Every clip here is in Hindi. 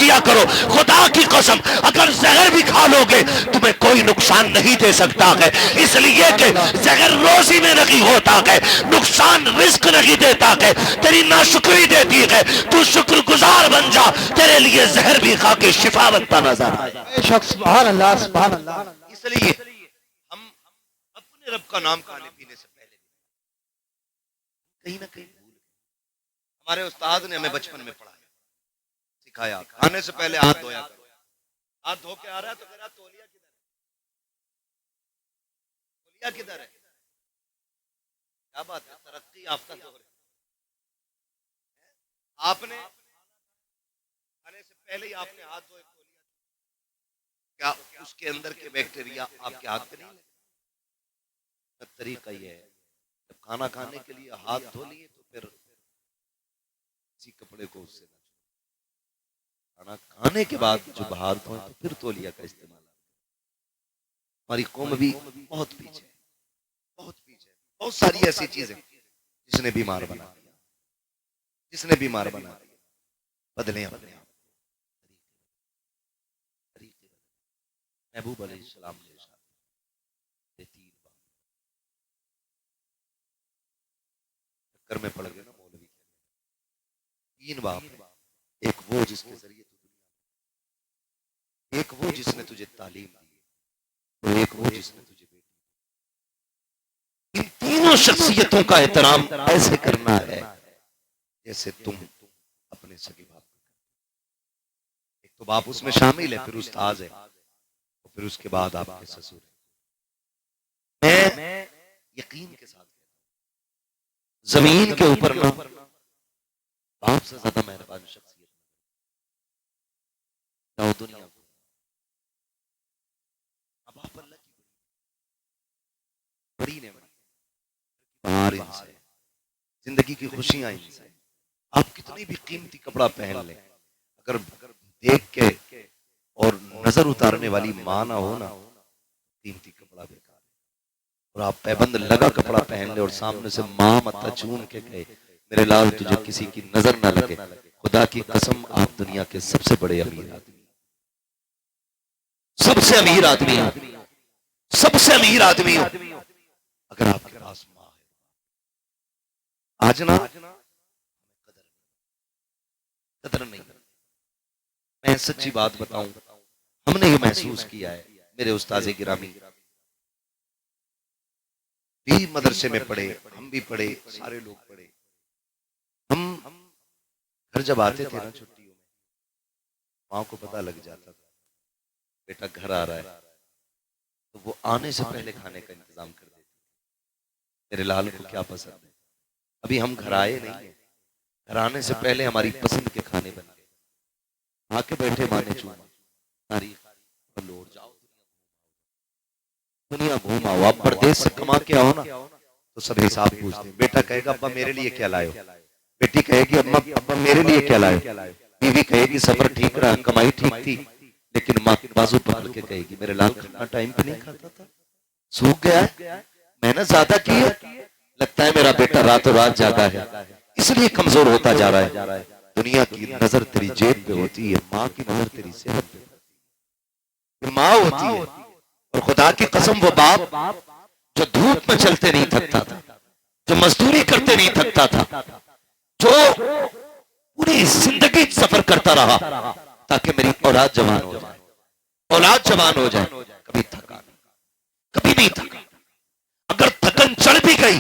किया करो। खुदा की कसम अगर जहर भी खा लोगे तुम्हें कोई नुकसान नहीं दे सकता है, इसलिए कि जहर रोजी में नहीं होता है, नुकसान रिस्क नहीं देता है, तेरी नाशुक्री देती है। तू शुक्रगुजार बन जा, तेरे लिए जहर भी खा के शिफा बनता नजर आए। सुभान अल्लाह, सुभान अल्लाह। इसलिए हम अपने रब का नाम खाने पीने से पहले कहीं ना कहीं भूल गए। हमारे उस्ताद ने हमें बचपन में पढ़ाया, सिखाया, खाने से पहले हाथ धोया करो। हाथ धो के आ रहा है तो कह रहा तौलिया किधर है, तौलिया किधर है? क्या बात है, तरक्की याफ्ता तो हो रही। आपने खाने से पहले ही आपने हाथ धोए, तौलिया, क्या उसके अंदर के बैक्टीरिया आपके हाथ पे नहीं लगे? तरीका ये है, जब खाना खाने के लिए हाथ धो लिए तो फिर किसी कपड़े को उससे ना, खाना खाने के बाद जब हाथ धोए तो फिर तौलिया का इस्तेमाल। हमारी कौम भी बहुत पीछे, बहुत पीछे। बहुत सारी ऐसी चीजें जिसने बीमार बना दिया, जिसने बीमार बना दिया। बदले अपने आप तरीके। महबूब अलैहिस्सलाम ने चक्कर में पड़ गए ना मौलवी, 3 बाप। एक वो जिसके जरिए तू दुनिया, एक वो जिसने तुझे तालीम दी, और एक वो जिसने तुझे बेटी। इन तीनों शख्सियतों का एहतराम ऐसे करना है जैसे तुम अपने सगे बाप। एक तो बाप उसमें शामिल है, फिर उस्ताद है, और फिर उसके बाद आपके ससुर है। मैं यकीन के साथ जमीन के ऊपर ना बाप से ज्यादा मेहरबान शख्सियत ना दुनिया को। अब आप अल्लाह की बड़ी नेमत, बाहर इनसे जिंदगी की खुशियां इनसे। आप कितनी भी कीमती कपड़ा पहन लें, अगर देख के और नजर उतारने वाली मां ना हो ना, कीमती कपड़ा बेकार। और आप पैबंद लगा कपड़ा पहन ले और सामने से मां मत्ता चून के कहे मेरे लाल तुझे किसी की नजर ना लगे, खुदा की कसम आप दुनिया के सबसे बड़े अमीर आदमी, सबसे अमीर आदमी हो, सबसे अमीर आदमी हो अगर आपके पास मां है। आज ना कदर नहीं। मैं सच्ची बात बताऊं, हमने ये महसूस किया है, मेरे उस्ताद गिरामी भी मदरसे में पढ़े, हम भी पढ़े, सारे लोग पढ़े। हम घर जब आते थे ना छुट्टियों में, माँ को पता लग जाता था बेटा घर आ रहा है, तो वो आने से पहले खाने का इंतजाम कर देती। मेरे लाल को क्या पसंद है, अभी हम घर आए नहीं है, घर आने से पहले हमारी पसंद के खाने बन गए। आके बैठे, माँ ने चूमा, तारीख लौट जाओ, दुनिया घूम आओ। आप परदेश से कमा के आओ ना तो सब हिसाब पूछते हैं। बेटा कहेगा अब्बा मेरे लिए क्या लाए हो, बेटी कहेगी अम्मा अब्बा मेरे लिए क्या लाए हो, बीवी कहेगी सफर ठीक रहा, कमाई ठीक थी, लेकिन माँ बाजू पकड़ के कहेगी मेरे लाल खाना टाइम पे नहीं खाता था, सूख गया है, मेहनत ज्यादा की है, लगता है मेरा बेटा रातों रात जागा है, इसलिए कमजोर होता जा रहा है। दुनिया की नजर तेरी जेब पे होती है, माँ की नजर तेरी सेहत पे, माँ होती है। और खुदा की कसम वो बाप जो धूप में चलते नहीं थकता था, जो मजदूरी करते नहीं थकता था, जो पूरी जिंदगी सफर करता रहा ताकि मेरी औलाद जवान हो जाए, औलाद जवान हो जाए, कभी थका नहीं, कभी नहीं थका। अगर थकन चढ़ भी गई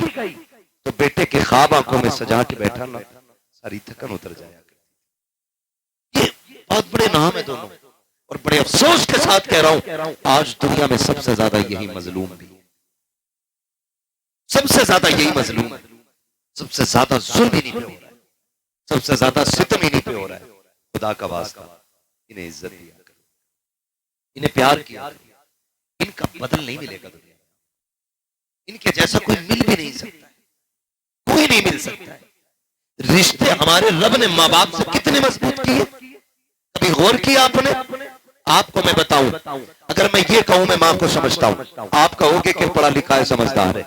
तो बेटे के ख्वाब आंखों में सजा के बैठा ना, सारी थकन उतर जाया। ये बहुत बड़े नाम है दोनों, और बड़े अफसोस के साथ कह रहा हूं आज दुनिया में सबसे ज्यादा यही मजलूम भी है, सबसे ज्यादा यही मजलूम है, सबसे ज्यादा जुल्म इन्हीं पे हो रहा है, सबसे ज्यादा सितम इन्हीं पे हो रहा है। खुदा का वास्ता इन्हें इज्जत दिया करो, इन्हें प्यार किया करो, इनका बदल नहीं मिलेगा दुनिया, इनके जैसा कोई मिल भी नहीं सकता, कोई नहीं मिल सकता है। रिश्ते हमारे रब ने माँ बाप से कितने मजबूत किए, कभी गौर किया आपने? आपको मैं बताऊं, अगर मैं ये कहूं मैं मां को समझता हूं, आप कहोगे कि पढ़ा लिखा है समझदार है,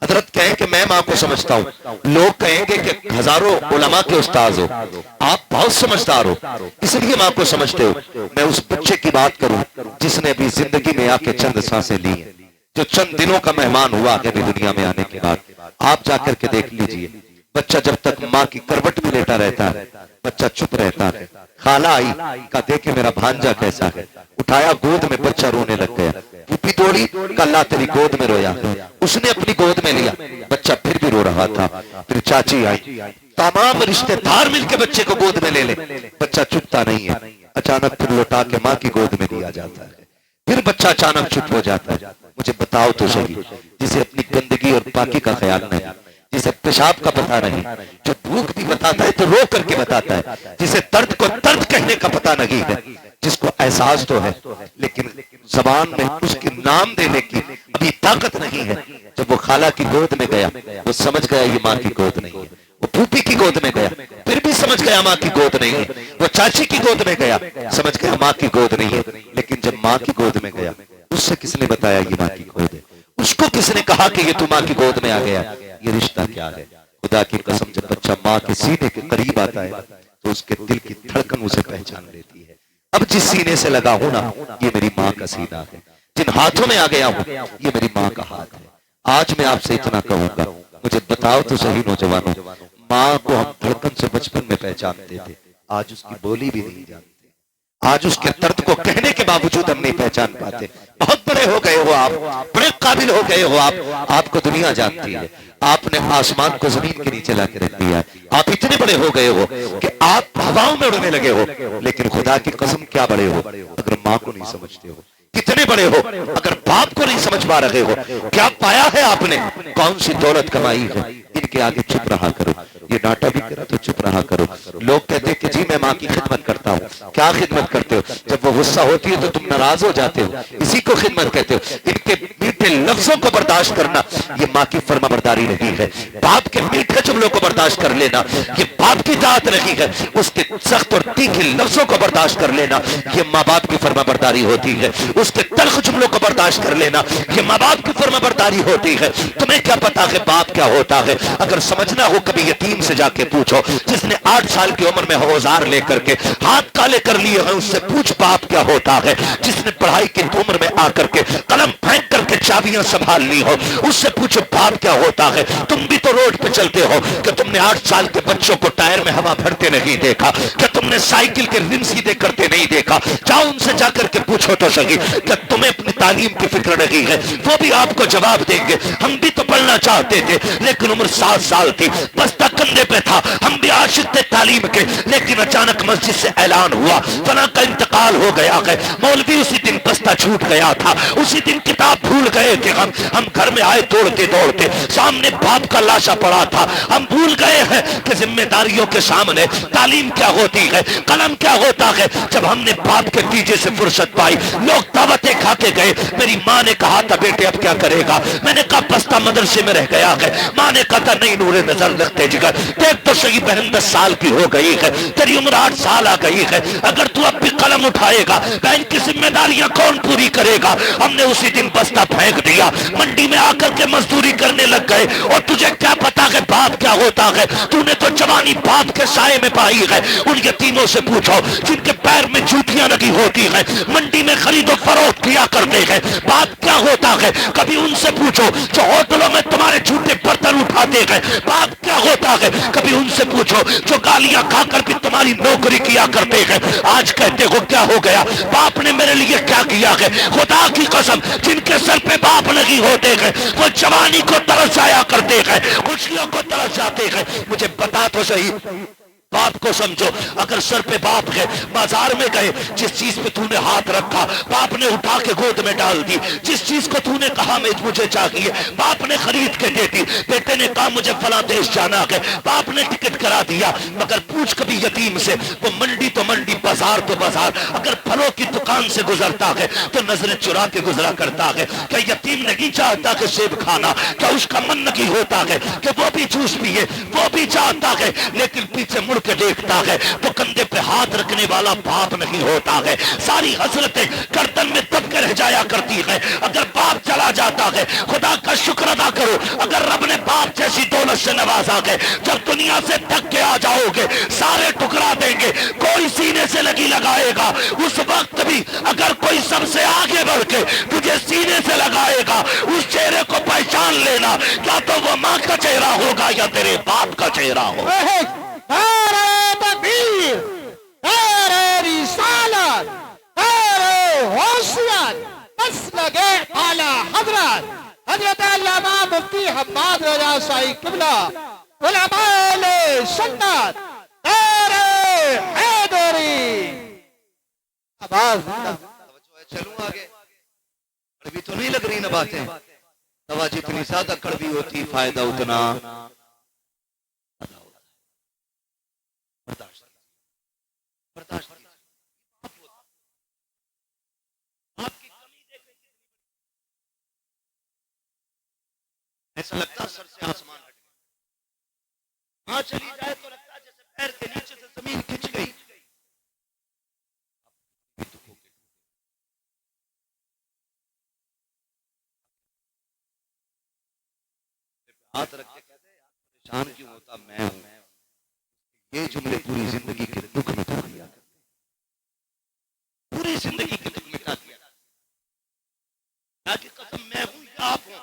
हजरत कहें कि मैं माँ को समझता हूँ, लोग कहेंगे कि हजारों उलमा के उस्ताद हो, आप बहुत समझदार हो इसलिए माँ को समझते हो। मैं उस बच्चे की बात करूं जिसने अभी जिंदगी में आके चंद सांसें ली हैं, जो चंद दिनों का मेहमान हुआ है अभी दुनिया में आने के बाद। आप जाकर के देख लीजिए, बच्चा जब तक माँ की करवट में लेटा रहता है बच्चा चुप रहता है। खाला आई का देखे मेरा भांजा कैसा है, उठाया गोद में, बच्चा रोने लग गया। फूफी दौड़ी, कल्ला तेरी गोद में रोया, उसने अपनी गोद में लिया, बच्चा फिर भी रो रहा था। फिर चाची आई, तमाम रिश्तेदार मिलकर बच्चे को गोद में ले ले, बच्चा चुपता नहीं है। अचानक फिर लौटा के माँ की गोद में दिया जाता है, फिर बच्चा अचानक चुप हो जाता है। मुझे बताओ तो सही, जिसे अपनी गंदगी और पाकी का ख्याल नहीं, जिसे पेशाब का पता नहीं, जो भूख भी बताता है तो रो करके बताता है, जिसे दर्द को दर्द कहने का पता नहीं है, जिसको एहसास तो है लेकिन जबान में उसके नाम देने की अभी ताकत नहीं है। जब वो खाला की गोद में गया वो समझ गया ये माँ की गोद नहीं है। वो फूफी की गोद में गया फिर भी समझ गया माँ की गोद नहीं है। वो चाची की गोद में गया समझ गया माँ की गोद नहीं है। लेकिन जब माँ की गोद में गया उससे किसने बताया ये माँ की गोद है? उसको किसने कहा कि ये तू माँ की गोद में आ गया? ये रिश्ता क्या है? खुदा की कसम, जब बच्चा माँ के सीने के करीब आता है तो उसके दिल की धड़कन उसे पहचान लेती है। अब जिस सीने से लगा हूं ना, ये मेरी माँ का सीना है। जिन हाथों में आ गया हूं ये मेरी माँ का हाथ है। आज मैं आपसे इतना कहूंगा, मुझे बताओ तो सही नौजवानों, माँ को हम धड़कन से बचपन में पहचानते थे, आज उसकी बोली भी नहीं जानते, आज उसके दर्द को कहने के बावजूद हम नहीं पहचान पाते। बहुत बड़े हो गए हो आप, बड़े काबिल हो गए हो आप, आपको दुनिया जानती है। आपने आसमान को जमीन के नीचे लाके रख दिया है। आप इतने बड़े हो गए हो कि आप हवाओं में उड़ने लगे हो। लेकिन खुदा की कसम क्या बड़े हो अगर माँ को नहीं समझते हो? कितने बड़े हो अगर बाप को नहीं समझ पा रहे हो? क्या पाया है आपने? कौन सी दौलत कमाई है? इनके आगे चुप रहा करो। ये डांटा भी करा तो चुप रहा करो। लोग कहते हैं कि जी मैं माँ की खिदमत करता हूँ। क्या खिदमत करते हो? जब वो गुस्सा होती है तो तुम नाराज हो जाते हो, इसी को खिदमत कहते हो। इनके मीठे लफ्जों को बर्दाश्त करना ये माँ की फर्माबरदारी नहीं है। बाप के मीठे जुमलों को बर्दाश्त कर लेना ये बाप की जात नहीं है। उसके सख्त और तीखे लफ्जों को बर्दाश्त कर लेना ये माँ बाप की फर्माबरदारी होती है। उसके तल्ख जुमलों को बर्दाश्त कर लेना ये माँ बाप की फर्माबरदारी होती है। तुम्हें क्या पता है बाप क्या होता है? अगर समझना हो कभी यतीम से जाके पूछो, जिसने 8 साल की उम्र में औजार लेकर के हाथ काले कर लिए हैं, उससे पूछ बाप क्या होता है। जिसने पढ़ाई की उम्र में आकर के कलम फेंक करके चाबियां संभाल ली हो, उससे पूछो बाप क्या होता है। तुम भी तो रोड पे चलते हो कि तुमने 8 साल के बच्चों को टायर में हवा भरते नहीं देखा? क्या तुमने साइकिल के रिम सीधे करते नहीं देखा? जाओ उनसे जाकर के पूछो तो सही, क्या तुम्हें अपनी तालीम की फिक्र नहीं है? वो भी आपको जवाब देंगे, हम भी तो पढ़ना चाहते थे लेकिन उम्र 7 साल थी, बस्ता कंधे पे था, हम भी आशिक थे तालीम के, लेकिन अचानक मस्जिद से ऐलान हुआ फला का इंतकाल हो गया है। मौलवी उसी दिन बस्ता छूट गया था, उसी दिन किताब भूल गए थे। हम घर में आए दौड़ते दौड़ते, सामने बाप का लाशा पड़ा था। हम भूल गए हैं कि जिम्मेदारियों के सामने तालीम क्या होती है, कलम क्या होता है। जब हमने बाप के पीछे से फुर्सत पाई, लोग दावतें खा के गए। मेरी माँ ने कहा था बेटे अब क्या करेगा? मैंने कहा बस्ता मदरसे में रह गया है। माँ ने कहा था नहीं नूरे नजर रखते जिगर, देख तो सही बहन 10 साल की हो गई है, तेरी उम्र 8 साल आ गई है। अगर तू अब भी कलम उठाएगा बहन की जिम्मेदारियां कौन पूरी करेगा? हमने उसी दिन बस्ता फेंक दिया, मंडी में आकर के मजदूरी करने लग गए। और तुझे क्या पता है बाप क्या होता है? तूने तो जवानी बाप के साए में पाई है। उन यतीमों से पूछो जिनके पैर में जूतियां लगी होती है, मंडी में खरीदो फरोख्त किया करते हैं, बाप क्या होता है? कभी उनसे पूछो जो होटलों में तुम्हारे झूठे बर्तन उठाते हैं, बाप क्या होता है? कभी उनसे पूछो जो गालियां खाकर भी तुम्हारी नौकरी किया करते हैं। आज कहते हो क्या हो गया? बाप ने मेरे लिए क्या किया है? खुदा की कसम, जिनके सर पे बाप नहीं होते हैं वो जवानी को तरस जाया करते हैं, खुशियों को तरस जाते हैं। मुझे बता तो सही, बाप को समझो। अगर सर पे बाप है, बाजार में गए, जिस चीज पे तूने हाथ रखा बाप ने उठा के गोद में डाल दी। जिस चीज को तूने कहा मैं मुझे चाहिए, बाप ने खरीद के दे दी। बेटे ने कहा मुझे फला देश जाना है, बाप ने टिकट करा दिया। मगर पूछ कभी यतीम से, वो मंडी तो मंडी, बाजार तो बाजार, अगर फलों की दुकान से गुजरता है तो नजरें चुरा के गुजरा करता है। क्या यतीम नहीं चाहता कि सेब खाना? क्या उसका मन नहीं होता है कि वो भी जूस पिए? वो भी चाहता है, लेकिन पीछे मुड़ के देखता है तो कंधे पे हाथ रखने वाला बाप नहीं होता है। सारी हसरतें गर्दन में दब के रह जाया करती है। अगर बाप चला जाता है, खुदा का शुक्र अदा करो, अगर रब ने बाप जैसी दौलत से नवाजा है, जब दुनिया से थक के आ जाओगे सारे टुकड़ा देंगे, कोई सीने से लगी लगाएगा, उस वक्त भी अगर कोई सबसे आगे बढ़ के तुझे सीने से लगाएगा, उस चेहरे को पहचान लेना, क्या तो वो माँ का चेहरा होगा या तेरे बाप का चेहरा होगा। नारे तकबीर, नारे रिसालत, नारे होशियार, बस लगे आला हजरत हजरत अल्लामा मुफ्ती हम्माद रजा शाही किबला उलमाए सुन्नत, नारे हैदरी। आवाज चलूं आगे, कड़वी तो नहीं लग रही ना बातें। दवा जितनी ज्यादा कड़वी होती फायदा उतना बर्दाश्त बर्दाश्त आपकी कमी देखे, ऐसा लगता सर से आसमान हट गया। हाँ चली जाए तो लगता जैसे पैर के नीचे से जमीन खिंच गई। हाथ रख के कहते हैं परेशान क्यों होता मैं हूं। ये जुमले पूरी जिंदगी के दुख मिटा दिया, पूरी जिंदगी के दुख मिटा दिया। ताकि कसम मैं हूं या आप हो।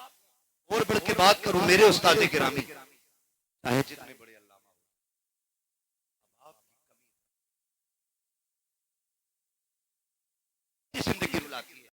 और बढ़ के बात करूं मेरे उस्ताद गिरामी, चाहे जितने बड़े अल्लामा हो, आपकी कमी जिंदगी रुलाती है।